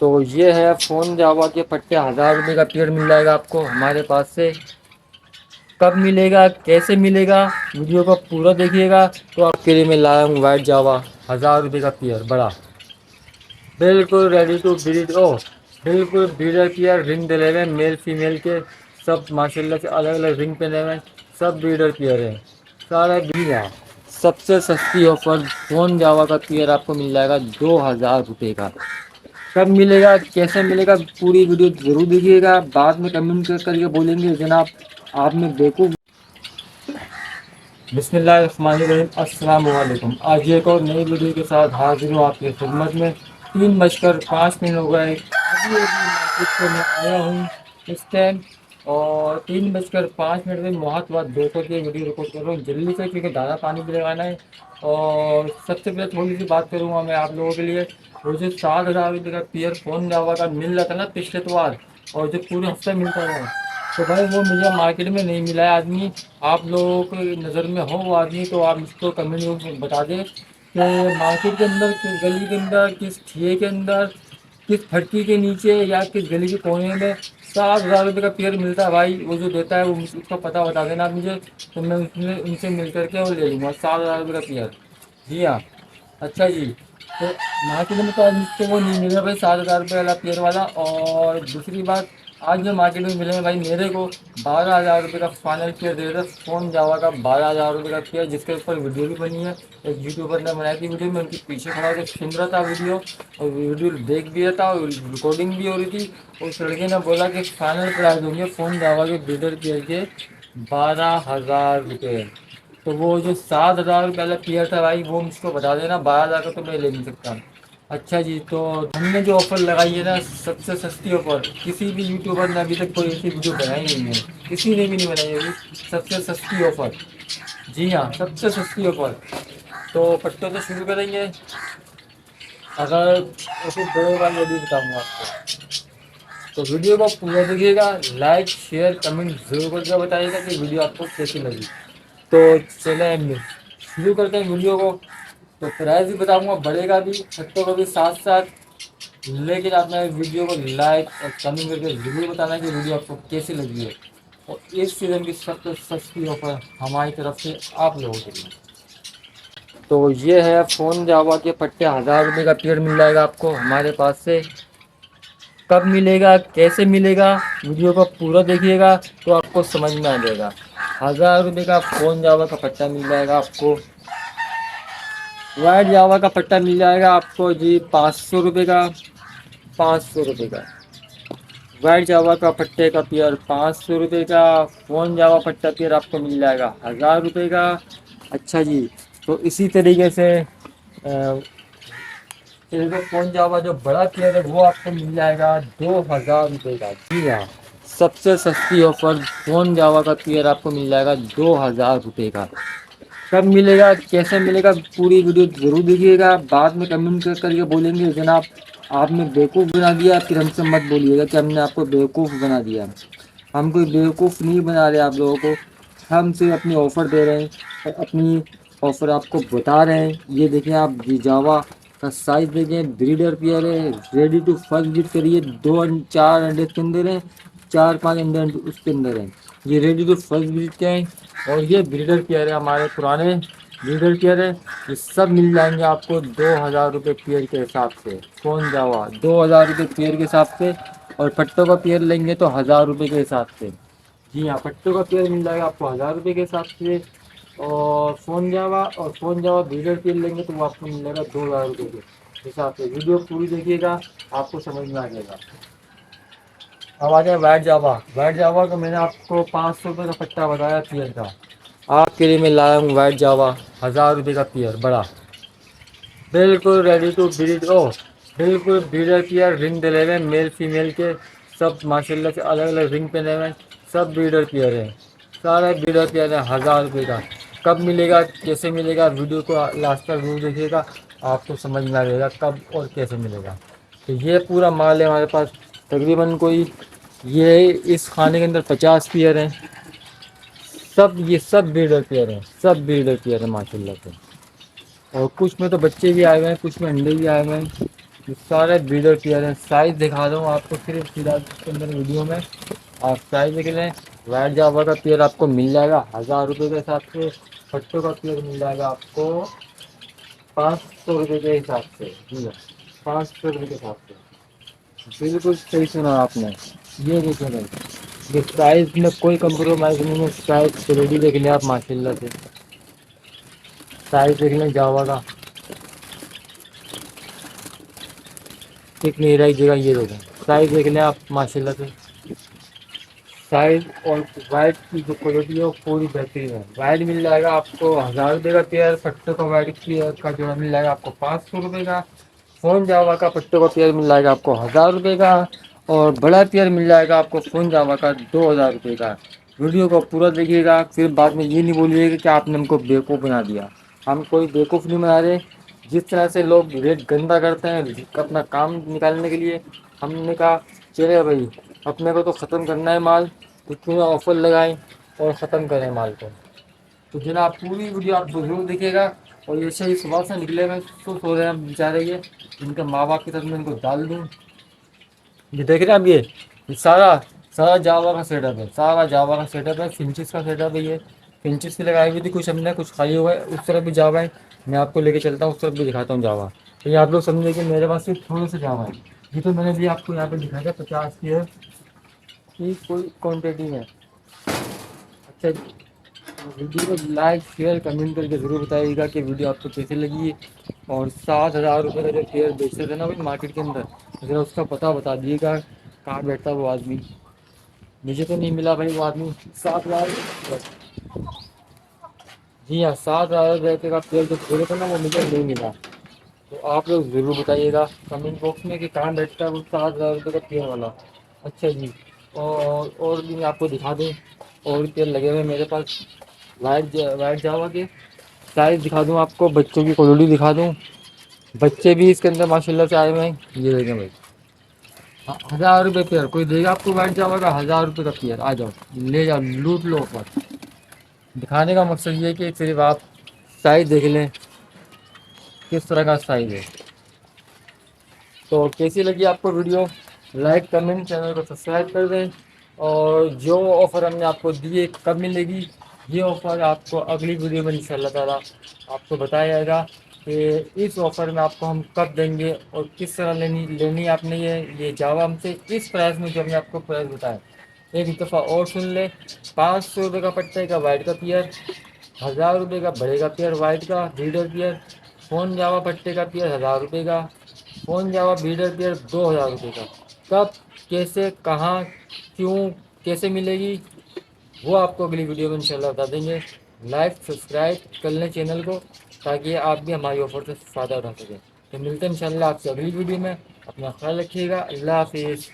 तो ये है फ़ोन जावा के पट्टे, 1000 रुपये का पेयर मिल जाएगा आपको हमारे पास से। कब मिलेगा, कैसे मिलेगा, वीडियो को पूरा देखिएगा। तो आपके लिए मैं लाया हूँ वाइट जावा, 1000 रुपये का पेयर बड़ा, बिल्कुल रेडी टू ब्रीड। ओ बिल्कुल ब्रीडर पेयर, रिंग डले हुए मेल फीमेल के, सब माशाल्लाह से अलग अलग रिंग पहने हुए हैं, सब ब्रीडर पेयर हैं सारा ब्रीड। सबसे सस्ती ऑफर फ़ोन जावा का पेयर आपको मिल जाएगा 2000 रुपये का। कब मिलेगा, कैसे मिलेगा, पूरी वीडियो ज़रूर देखिएगा। बाद में कमेंट करके बोलेंगे जनाब आपने बेवकूफ़। बिस्मिल्लाहिर्रहमानिर्रहीम, अस्सलाम वालेकुम। आज एक और नई वीडियो के साथ हाजिर हूँ आपकी खिदमत में। 3:05 हो गए, अभी अभी मार्केट से मैं आया हूँ इस टाइम, और 3:05 में बहुत बात दोस्तों की वीडियो रिकॉर्ड कर रहा हूँ जल्दी से, क्योंकि दाना पानी भी लगाना है। और सबसे पहले थोड़ी सी बात करूँगा मैं आप लोगों के लिए। वो जो 7,000 रुपये का पेयर फ़ोन जावा का मिल रहा था ना पिछले इतवार, और जो पूरे हफ्ते मिलता था, तो भाई वो मुझे मार्केट में नहीं मिला है आदमी। आप लोगों की नज़र में हो वो आदमी तो आप इसको कमेंट में बता दें कि मार्केट के अंदर, किस गली के अंदर, किस ठिए के अंदर, किस फटकी के नीचे, या किस गली के कोने में 7,000 रुपये का पेयर मिलता है। भाई वो जो देता है वो उसका पता बता देना आप मुझे, तो मैं उसमें उनसे मिल करके और ले लूँगा 7,000 रुपये का पेयर। जी हाँ, अच्छा जी। तो मार्केट में तो आज मुझको वो नहीं मिल रहा भाई 7,000 रुपये वाला पेयर वाला। और दूसरी बात, आज जो मार्केट में मिले हैं भाई मेरे को 12,000 रुपये का फाइनल पेयर दे रहे थे फ़ोन जावा का, 12,000 रुपये का पेयर, जिसके ऊपर वीडियो भी बनी है। एक यूट्यूबर ने बनाई थी वीडियो, में उनके पीछे खड़ा होकर सुन रहा था वीडियो, और वीडियो देख भी रहा था और रिकॉर्डिंग भी हो रही थी। उस लड़के ने बोला कि फाइनल प्राइस होंगे फ़ोन जावा के ब्रीडर पेयर के 12,000 रुपये। तो वो जो 7,000 रुपये वाला पेयर था भाई वो मुझको बता देना, 12,000 का तो मैं ले नहीं सकता। अच्छा जी, तो हमने जो ऑफ़र लगाई है ना, सबसे सस्ती ऑफ़र, किसी भी यूट्यूबर ने अभी तक कोई ऐसी वीडियो बनाई नहीं है, किसी ने भी नहीं बनाई अभी। सबसे सस्ती ऑफ़र, जी हाँ, सबसे सस्ती ऑफ़र। तो पट्टों से शुरू करेंगे। अगर ऐसे दो बार ये भी बताऊँगा आपको, तो वीडियो को पूरा देखिएगा, लाइक शेयर कमेंट जरूर करके बताइएगा कि वीडियो आपको कैसी लगी। तो चलें शुरू करते हैं वीडियो को। तो प्राइस भी बताऊंगा, बढ़ेगा भी छत्तों को भी साथ साथ, लेकिन आपने वीडियो को लाइक और कमेंट करके ज़रूर बताना कि वीडियो आपको कैसी लगी है। और इस सीज़न की सबसे सस्ती ऑफर हमारी तरफ से आप लोगों के लिए। तो ये है फ़ोन जावा के पट्टे, 1000 रुपये का पेयर मिल जाएगा आपको हमारे पास से। कब मिलेगा, कैसे मिलेगा, वीडियो को पूरा देखिएगा तो आपको समझ में आ जाएगा। 1000 रुपये का फ़ोन जावा का पट्टा मिल जाएगा आपको। वाइट जावा का पट्टा मिल जाएगा आपको जी 500 रुपये का, 500 रुपये का। वाइट जावा का पट्टे का पेयर 500 रुपये का। फ़ोन जावा पट्टा पेयर आपको मिल जाएगा 1000 रुपये का। अच्छा जी, तो इसी तरीके से फ़ोन जावा जो बड़ा पेयर है वो आपको मिल जाएगा 2000 रुपये का। जी हाँ, सबसे सस्ती ऑफर फ़ोन जावा का पेयर आपको मिल जाएगा 2000 रुपये का। कब मिलेगा, कैसे मिलेगा, पूरी वीडियो ज़रूर देखिएगा। बाद में कमेंट करके बोलेंगे जनाब आपने बेवकूफ़ बना दिया, फिर हमसे मत बोलिएगा कि हमने आपको बेवकूफ़ बना दिया। हम कोई बेवकूफ़ नहीं बना रहे आप लोगों को, हम सिर्फ अपनी ऑफ़र दे रहे हैं, अपनी ऑफ़र आपको बता रहे हैं। ये देखें आप, जी जावा का साइज़ देखें, ब्रीडर पेयर है, रेडी टू फर्स्ट ब्रीड करिए। 2-4 अंडे इसके अंदर हैं, 4-5 अंडे उसके अंदर हैं। ये रेडी टू फर्स्ट ब्रीड के हैं, और ये ब्रीडर पेयर है, हमारे पुराने ब्रीडर पेयर है। ये सब मिल जाएंगे आपको 2000 रुपये पेयर के हिसाब से। फ़ोन जावा 2000 रुपये पेयर के हिसाब से, और पट्टों का पेयर लेंगे तो 1000 रुपये के हिसाब से। जी हाँ, पट्टों का पेयर मिल जाएगा आपको 1000 रुपये के हिसाब से। और फ़ोन जावा ब्रीडर पेयर लेंगे तो वो आपको मिल जाएगा 2000 रुपये के हिसाब से। वीडियो पूरी देखिएगा, आपको समझ में आ जाएगा। अब आ जाए वाइट जावा का मैंने आपको 500 रुपये का पट्टा बताया पेयर का। आपके लिए मैं लाया हूँ वाइट जावा, 1000 रुपये का पेयर बड़ा, बिल्कुल रेडी टू ब्रीड। ओ बिल्कुल ब्रीडर पेयर, रिंग डले हुए मेल फीमेल के, सब माशाल्लाह से अलग अलग रिंग पहने हुए, सब ब्रीडर पेयर हैं, सारे ब्रीडर पेयर हैं। 1000 रुपये का। कब मिलेगा, कैसे मिलेगा, वीडियो को लास्ट तक जरूर देखिएगा, आपको समझ में आ जाएगा कब और कैसे मिलेगा। तो ये पूरा माल है हमारे पास, तकरीबन कोई ये इस खाने के अंदर 50 पेयर हैं। ये सब ब्रीडर पेयर हैं, सब ब्रीडर पेयर हैं माशाल्लाह से। और कुछ में तो बच्चे भी आए हुए हैं, कुछ में अंडे भी आए हुए हैं। ये सारे ब्रीडर पेयर हैं। साइज दिखा दूँ आपको सिर्फ फिलहाल इसके अंदर वीडियो में। आप साइज देख लें। वाइट जावा का पेयर आपको मिल जाएगा 1000 रुपये के हिसाब से। पट्टों का पेयर मिल जाएगा आपको 500 रुपये के हिसाब से। जी हाँ, 500 रुपये के हिसाब से। बिल्कुल सही सुना आपने। ये देखो भाई, ये प्राइस में कोई कंप्रोमाइज़ नहीं है। प्राइस क्वालिटी देख लें आप माशाल्लाह से। साइज देख लें जावा का, एक नहीं रही जगह। ये देखें, साइज देख लें आप माशाल्लाह से। साइज और वाइट की जो क्वालिटी है वो पूरी बेहतरीन है। वाइट मिल जाएगा आपको 1000 रुपये का पेयर। पट्टों का वाइट का जोड़ा मिल जाएगा आपको 500 रुपये का। फ़ोन जावा का पट्टों का पेयर मिल जाएगा आपको 1000 रुपये का। और बड़ा पेयर मिल जाएगा आपको फ़ोन जावा का 2000 रुपये का। वीडियो को पूरा देखिएगा, फिर बाद में ये नहीं बोलिएगा कि आपने हमको बेवकूफ़ बना दिया। हम कोई बेवकूफ़ नहीं बना रहे। जिस तरह से लोग रेट गंदा करते हैं अपना काम निकालने के लिए, हमने कहा चले भाई अपने को तो ख़त्म करना है माल, तो क्यों ना ऑफ़र लगाएं और ख़त्म करें माल को। तो जनाब पूरी वीडियो आप ज़रूर देखिएगा। और ये सही सुबह से निकले हुए तो सो रहे हैं बेचारे, ये इनके माँ बाप की तरफ मैं इनको डाल दूँ। ये देख रहे हैं आप, ये सारा सारा जावा का सेटअप है। सारा जावा का सेटअप है, फिंचेस का सेटअप है। ये फिंचेस की लगाई हुई थी, कुछ हमने कुछ खाई हुआ है। उस तरफ भी जावा है, मैं आपको लेके चलता हूँ, उस तरफ भी दिखाता हूँ जावा। तो ये आप लोग समझे कि मेरे पास सिर्फ थोड़े से जावा है। ये तो मैंने भी आपको यहाँ पे दिखाया था 50 की है, कि कोई क्वान्टिटी है। अच्छा, वीडियो को लाइक शेयर कमेंट करके ज़रूर बताइएगा कि वीडियो आपको कैसे लगी। और 7000 रुपये का जो शेयर बेचते थे ना भाई मार्केट के अंदर, ज़रा उसका पता बता दिएगा कहाँ बैठता वो आदमी। मुझे तो नहीं मिला भाई वो आदमी। 7000, जी हाँ, 7000 रुपये का शेयर जो बोले थे ना वो मुझे नहीं मिला। तो आप लोग ज़रूर बताइएगा कमेंट बॉक्स में कि कहाँ बैठता है वो 7000 रुपये का पेड़ वाला। अच्छा जी, और भी मैं आपको दिखा दूँ। और पेड़ लगे हुए हैं मेरे पास वाइट जावा के। साइज़ दिखा दूँ आपको, बच्चों की क्वालिटी दिखा दूँ। बच्चे भी इसके अंदर माशाल्लाह से आए हुए हैं। ये देखें भाई, 1000 रुपये पेयर कोई देगा आपको वाइट जावा का? 1000 रुपये का पेयर। आ जाओ ले जाओ, लूट लो ऑफर। दिखाने का मकसद ये है कि सिर्फ आप साइज़ देख लें किस तरह का साइज़ है। तो कैसी लगी आपको वीडियो? लाइक कमेंट, चैनल को सब्सक्राइब कर दें। और जो ऑफ़र हमने आपको दिए कब मिलेगी, ये ऑफ़र आपको अगली वीडियो में इंशाल्लाह ताला आपको बताया जाएगा कि इस ऑफ़र में आपको हम कब देंगे और किस तरह लेनी लेनी आपने ये जावा हमसे इस प्राइस में जो हमने आपको प्राइस बताया। एक दफ़ा और सुन ले, 500 रुपये का पट्टे का वाइट का पेयर, 1000 रुपये का बड़े का पेयर वाइट का ब्रीडर पेयर, फ़ोन जावा पट्टे का पेयर 1000 रुपये का, फ़ोन जावा ब्रीडर पेयर 2000 रुपये का। कब, कैसे, कहाँ, क्यों, कैसे मिलेगी वो आपको अगली वीडियो में इंशाल्लाह बता देंगे। लाइक सब्सक्राइब कर लें चैनल को ताकि आप भी हमारी ऑफर से फ़ायदा उठा सकें। तो मिलते हैं इंशाल्लाह आपसे अगली वीडियो में। अपना ख्याल रखिएगा। अल्लाह हाफिज़।